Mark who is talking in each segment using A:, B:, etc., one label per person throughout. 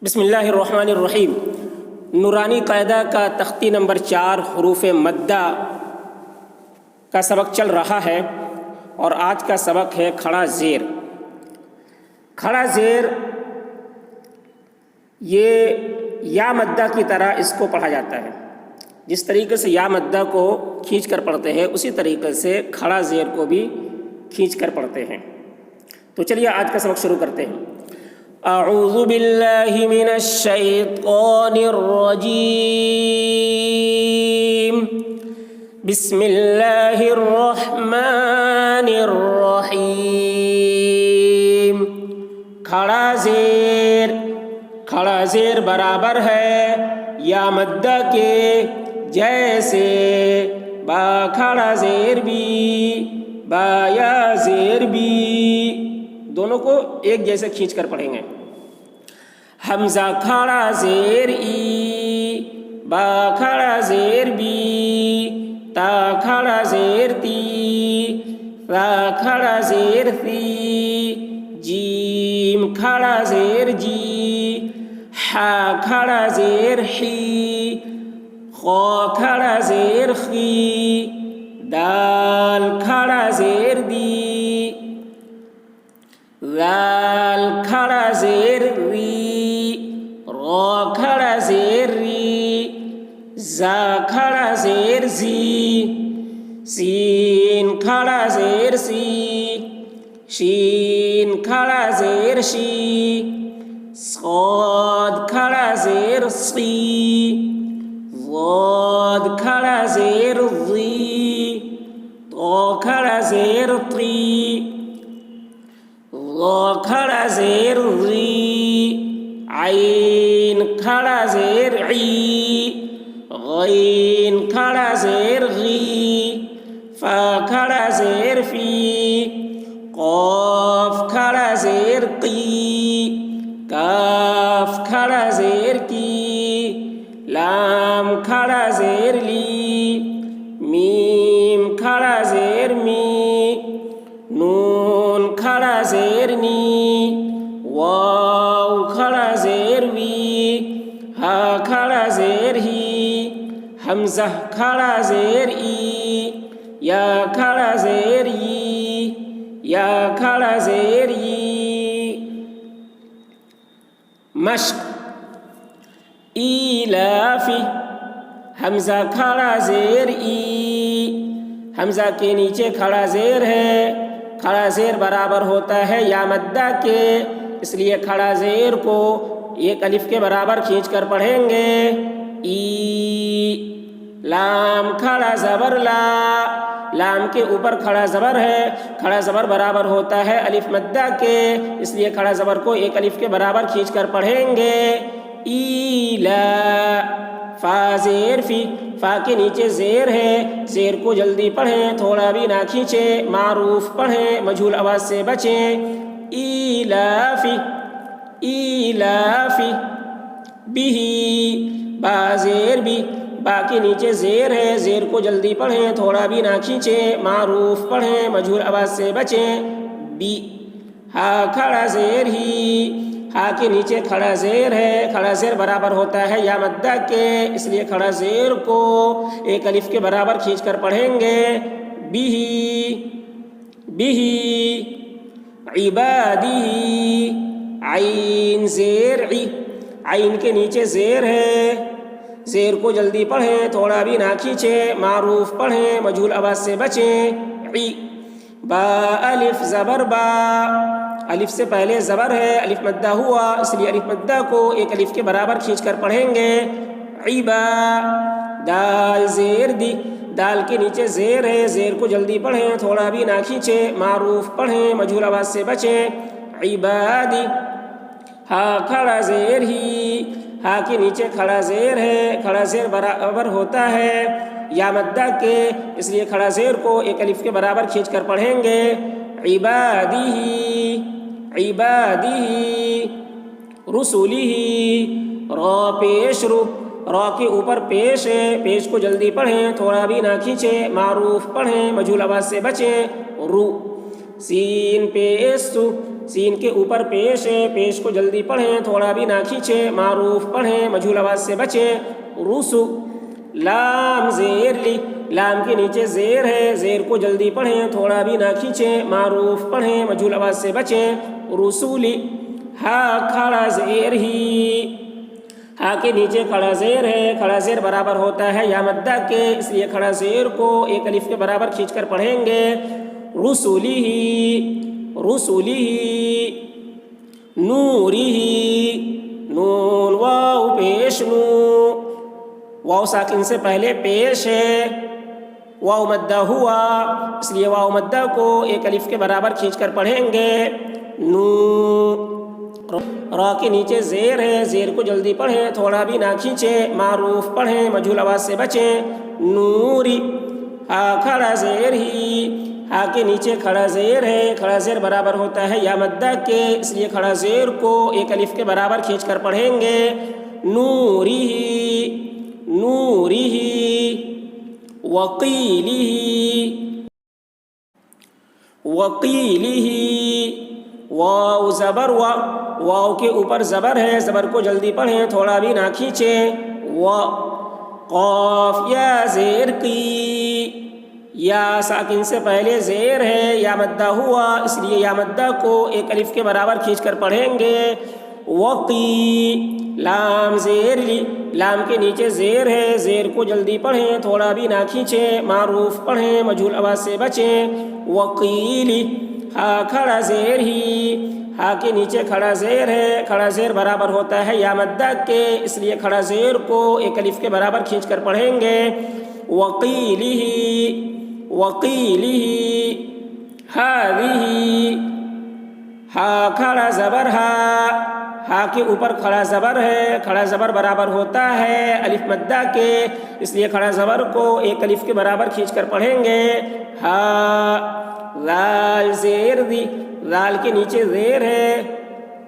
A: بسم اللہ الرحمن الرحیم۔ نورانی قاعدہ کا تختی نمبر 4 حروف مدہ کا سبق چل رہا ہے اور آج کا سبق ہے کھڑا زیر۔ کھڑا زیر یہ یا مدہ کی طرح اس کو پڑھا جاتا ہے۔ جس طریقے سے یا مدہ کو کھینچ کر پڑھتے ہیں اسی طریقے سے کھڑا زیر کو بھی کھینچ کر پڑھتے ہیں۔ تو چلیے آج کا سبق شروع کرتے ہیں۔ اعوذ باللہ من الشیطان الرجیم، بسم اللہ الرحمن الرحیم۔ کھڑا زیر، کھڑا زیر برابر ہے یا مدہ کے جیسے با کھڑا زیر بھی با یا زیر بھی، دونوں کو ایک جیسے کھینچ کر پڑھیں گے۔ حمزہ کھڑا زیر ای، با کھڑا زیر بی، تا کھڑا زیر تی، را کھڑا زیر ثی، جیم کھڑا زیر جی، حا کھڑا زیر حی، خا کھڑا زیر خی، دال کھڑا زیر دی، ذال کھڑا زیر ری، را کھڑا زیر ری، زا کھڑا زیر زی، سین کھڑا زیر سی، شین کھڑا زیر شی، صاد کھڑا زیر صی، ضاد کھڑا زیر ضی، طا کھڑا زیر طی، ظا کھڑا زیر ذی، عین کھڑا زیر عی، غین کھڑا زیر غی، فا کھڑا زیر فی، قاف کھڑا زیر قی، کاف کھڑا زیر کی، لام کھڑا زیر لی، میم کھڑا زیر می، نون کھڑا زیر نی، واو کھڑا زیر وی، ہا کھڑا زیر ہی، حمزہ کھڑا زیر ای، یا کھڑا زیر ی، یا کھڑا زیر ی۔ مشق ایلافی، حمزہ کھڑا زیر ای، حمزہ کے نیچے کھڑا زیر ہے، کھڑا زیر برابر ہوتا ہے یا مدہ کے، اس لیے کھڑا زیر کو ایک الف کے برابر کھینچ کر پڑھیں گے۔ ای، لام کھڑا زبر لا، لام کے اوپر کھڑا زبر ہے، کھڑا زبر برابر ہوتا ہے الف مدہ کے، اس لیے کھڑا زبر کو ایک الف کے برابر کھینچ کر پڑھیں گے۔ ایلا، فا زیر فی، فا کے نیچے زیر ہے، زیر کو جلدی پڑھیں تھوڑا بھی نہ کھینچیں، معروف پڑھیں مجہول آواز سے بچیں۔ ایلافی، ایلافی، بہی، با زیر بھی، با کے نیچے زیر ہے، زیر کو جلدی پڑھیں تھوڑا بھی نہ کھینچیں، معروف پڑھیں مجہول آواز سے بچیں۔ بی، ہا کھڑا زیر ہی، ہا کے نیچے کھڑا زیر ہے، کھڑا زیر برابر ہوتا ہے یا مدہ کے، اس لیے کھڑا زیر کو ایک الف کے برابر کھینچ کر پڑھیں گے۔ بیہی، بیہی، عبادی، عین زیر عی، عین کے نیچے زیر ہے، زیر کو جلدی پڑھیں تھوڑا بھی نہ کھینچیں، معروف پڑھیں مجہول آواز سے بچیں۔ عی، با الف زبر با، الف سے پہلے زبر ہے، الف مدہ ہوا، اس لیے الف مدہ کو ایک الف کے برابر کھینچ کر پڑھیں گے۔ عیبا، دال زیر دی، دال کے نیچے زیر ہے، زیر کو جلدی پڑھیں تھوڑا بھی نہ کھینچیں، معروف پڑھیں مجہول آواز سے بچیں۔ عبادی، ہا کھڑا زیر ہی، ہا کے نیچے کھڑا زیر ہے، کھڑا زیر برابر ہوتا ہے یا مدہ کے، اس لیے کھڑا زیر کو ایک الف کے برابر کھینچ کر پڑھیں گے۔ عبادی، عبادی، رسولی، را پیش رو، را کے اوپر پیش ہے، پیش کو جلدی پڑھیں تھوڑا بھی نہ کھینچیں، معروف پڑھیں مجہول آواز سے بچیں۔ رو، سین پیش سو، سین کے اوپر پیش ہے، پیش کو جلدی پڑھیں، تھوڑا بھی نہ کھینچیں، معروف پڑھیں، مجہول آواز سے بچیں۔ رسو، لام زیر لی، لام کے نیچے زیر ہے، زیر کو جلدی پڑھیں، تھوڑا بھی نہ کھینچیں، معروف پڑھیں، مجہول آواز سے بچیں۔ رسولی، ہا کھڑا زیر ہی، ہا کے نیچے کھڑا زیر ہے، کھڑا زیر برابر ہوتا ہے یا مدہ کے، اس لیے کھڑا زیر کو ایک الف کے برابر کھینچ کر پڑھیں گے۔ رسولی ہی، رسولی ہی، نوری ہی، نون واو پیش نو، واو ساکن سے پہلے پیش ہے، واو مدہ ہوا، اس لیے واو مدہ کو ایک الف کے برابر کھینچ کر پڑھیں گے۔ نو، را کے نیچے زیر ہے، زیر کو جلدی پڑھیں، تھوڑا بھی نہ کھینچیں، معروف پڑھیں، مجہول آواز سے بچیں۔ نوری، ہا کھڑا زیر ہی، ہا کے نیچے کھڑا زیر ہے، کھڑا زیر برابر ہوتا ہے یا مدہ کے، اس لیے کھڑا زیر کو ایک الف کے برابر کھینچ کر پڑھیں گے۔ نوری ہی، نوری ہی، وقیلی ہی، وقیلی ہی، واو زبر وا، واو کے اوپر زبر ہے، زبر کو جلدی پڑھیں، تھوڑا بھی نہ کھینچیں۔ وا، قاف یا زیر کی، یا ساکن سے پہلے زیر ہے، یا مدہ ہوا، اس لیے یا مدہ کو ایک الف کے برابر کھینچ کر پڑھیں گے۔ وقی، لام زیر لی، لام کے نیچے زیر ہے، زیر کو جلدی پڑھیں، تھوڑا بھی نہ کھینچیں، معروف پڑھیں، مجہول آواز سے بچیں۔ وقیلی، ہا کھڑا زیر ہی، ہا کے نیچے کھڑا زیر ہے، کھڑا زیر برابر ہوتا ہے یا مدہ کے، اس لیے کھڑا زیر کو ایک الف کے برابر کھینچ کر پڑھیں گے۔ وقیلی ہی، وقیلی ہی، ہذہ، ہا کھڑا زبر ہا، ہا کے اوپر کھڑا زبر ہے، کھڑا زبر برابر ہوتا ہے الف مدہ کے، اس لیے کھڑا زبر کو ایک الف کے برابر کھینچ کر پڑھیں گے۔ ہا، لال زیر دی، لال کے نیچے زیر ہے،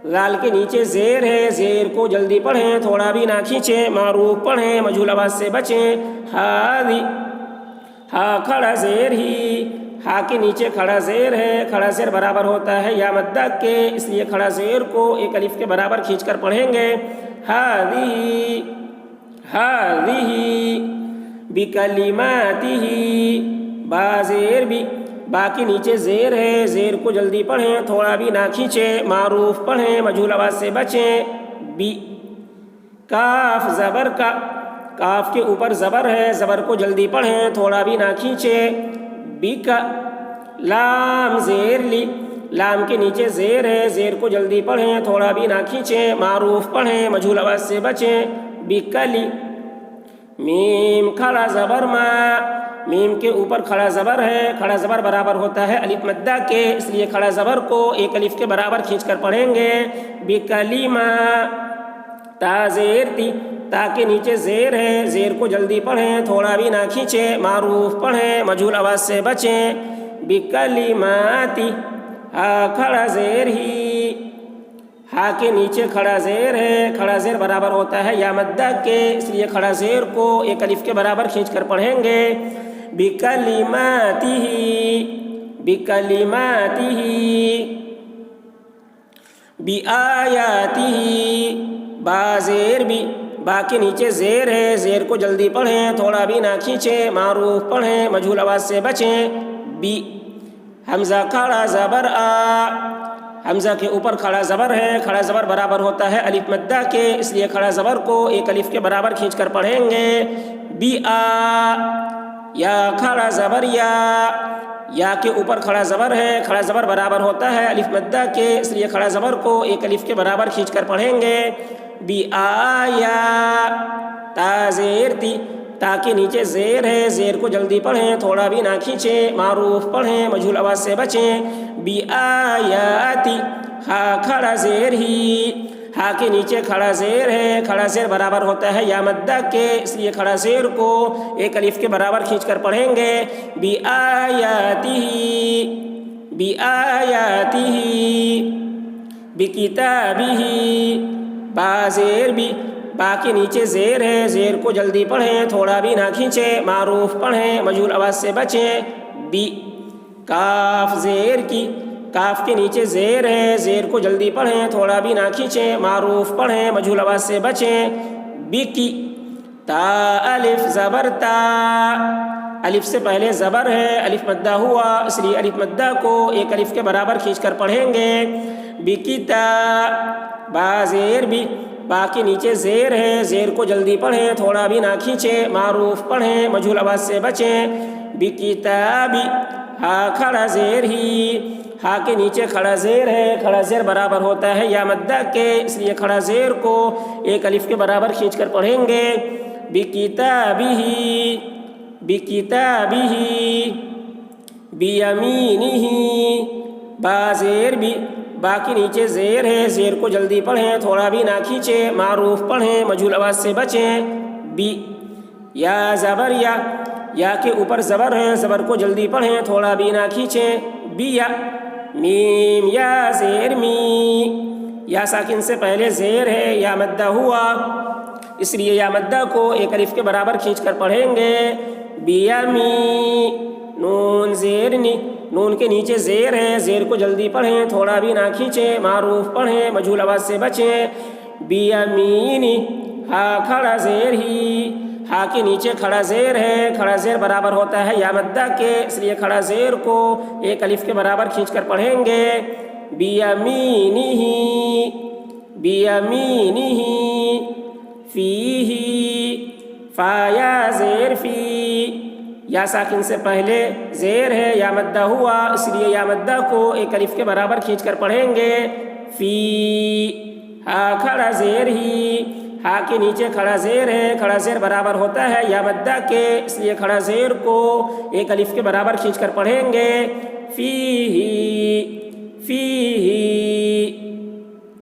A: لال کے نیچے زیر ہے، زیر کو جلدی پڑھیں، تھوڑا بھی نہ کھینچیں، معروف پڑھیں، مجہول آواز سے بچیں۔ ہادی، ہا کھڑا زیر ہی، ہا کے نیچے کھڑا زیر ہے، کھڑا زیر برابر ہوتا ہے یا مدہ کے، اس لیے کھڑا زیر کو ایک الف کے برابر کھینچ کر پڑھیں گے۔ ہذہ، ہذہ، بکلماتہ، با زیر بھی، با کے نیچے زیر ہے، زیر کو جلدی پڑھیں، تھوڑا بھی نہ کھینچیں، معروف پڑھیں، مجہول آواز سے بچیں۔ بی، کاف زبر کا، کاف کے اوپر زبر ہے، زبر کو جلدی پڑھیں، تھوڑا بھی نہ کھینچیں۔ بی کا، لام زیر لی، لام کے نیچے زیر ہے، زیر کو جلدی پڑھیں، تھوڑا بھی نہ کھینچیں، معروف پڑھیں، مجہول آواز سے بچیں۔ بکلی، میم کھڑا زبر ما، میم کے اوپر کھڑا زبر ہے، کھڑا زبر برابر ہوتا ہے الف مدہ کے، اس لیے کھڑا زبر کو ایک الف کے برابر کھینچ کر پڑھیں گے۔ بکلیما، تا زیر تی، تا کے نیچے زیر ہے، زیر کو جلدی پڑھیں، تھوڑا بھی نہ کھینچیں، معروف پڑھیں، مجہول آواز سے بچیں۔ بکلماتی، ہا کھڑا زیر ہی، ہا کے نیچے کھڑا زیر ہے، کھڑا زیر برابر ہوتا ہے یا مدہ کے، اس لیے کھڑا زیر کو ایک الف کے برابر کھینچ کر پڑھیں گے۔ بکلماتہ، بکلماتہ، بآیاتہ، با زیر بھی، با کے نیچے زیر ہے، زیر کو جلدی پڑھیں، تھوڑا بھی نہ کھینچیں، معروف پڑھیں، مجہول آواز سے بچیں۔ بی، حمزہ کھڑا زبر آ، حمزہ کے اوپر کھڑا زبر ہے، کھڑا زبر برابر ہوتا ہے الف مدہ کے، اس لیے کھڑا زبر کو ایک الف کے برابر کھینچ کر پڑھیں گے۔ بی آ، یا کھڑا زبر یا، یا کے اوپر کھڑا زبر ہے، کھڑا زبر برابر ہوتا ہے الف مدہ کے، اس لیے کھڑا زبر کو ایک الف کے برابر کھینچ کر پڑھیں گے۔ بی آیا، تا زیر تی، تا کے نیچے زیر ہے، زیر کو جلدی پڑھیں، تھوڑا بھی نہ کھینچیں، معروف پڑھیں، مجہول آواز سے بچیں۔ بی آیاتی، ہا کھڑا زیر ہی، ہا کے نیچے کھڑا زیر ہے، کھڑا زیر برابر ہوتا ہے یا مدہ کے، اس لیے کھڑا زیر کو ایک الف کے برابر کھینچ کر پڑھیں گے۔ بآیاتہ، بآیاتہ، بکتابہ، با زیر بھی، با کے نیچے زیر ہے، زیر کو جلدی پڑھیں، تھوڑا بھی نہ کھینچیں، معروف پڑھیں، مجہول آواز سے بچیں۔ بی، کاف زیر کی، کاف کے نیچے زیر ہے، زیر کو جلدی پڑھیں، تھوڑا بھی نہ کھینچیں، معروف پڑھیں، مجہول آواز سے بچیں. بی کی تا الف زبر تا، الف سے پہلے زبر ہے، الف مدہ ہوا، اس لیے الف مدہ کو ایک الف کے برابر کھینچ کر پڑھیں گے. بی کی تا با زیر بھی، با کے نیچے زیر ہے، زیر کو جلدی پڑھیں، تھوڑا بھی نہ کھینچیں، معروف پڑھیں، مجہول آواز سے بچیں. بی کتابی ہا کھڑا زیر ہی، ہا کے نیچے کھڑا زیر ہے، کھڑا زیر برابر ہوتا ہے یا مدہ کے، اس لیے کھڑا زیر کو ایک الف کے برابر کھینچ کر پڑھیں گے. بی کتابی، بی کتابی، بی یمینی، با زیر بھی، با کے نیچے زیر ہے، زیر کو جلدی پڑھیں، تھوڑا بھی نہ کھینچیں، معروف پڑھیں، مجہول آواز سے بچیں. بی یا زبر یا کے اوپر زبر ہے، زبر کو جلدی پڑھیں، تھوڑا بھی نہ کھینچیں. بی یا میم یا زیر می، یا ساکن سے پہلے زیر ہے، یا مدہ ہوا، اس لیے یا مدہ کو ایک الف کے برابر کھینچ کر پڑھیں گے. بیمی نون زیر نی، نون کے نیچے زیر ہے، زیر کو جلدی پڑھیں، تھوڑا بھی نہ کھینچیں، معروف پڑھیں، مجہول آواز سے بچیں. بیمینی ہا کھڑا زیر ہی، ہا کے نیچے کھڑا زیر ہے، کھڑا زیر برابر ہوتا ہے یا مدہ کے، اس لیے کھڑا زیر کو ایک الف کے برابر کھینچ کر پڑھیں گے. بیمینی، بیمینی، فیہی، فا یا زیر فی، یا ساکن سے پہلے زیر ہے، یا مدہ ہوا، اس لیے یا مدہ کو ایک الف کے برابر کھینچ کر پڑھیں گے. فی ہا کھڑا زیر ہی، ہا کے نیچے کھڑا زیر ہے، کھڑا زیر برابر ہوتا ہے یا مدہ کے، اس لیے کھڑا زیر کو ایک الف کے برابر کھینچ کر پڑھیں گے. فیہی، فیہی،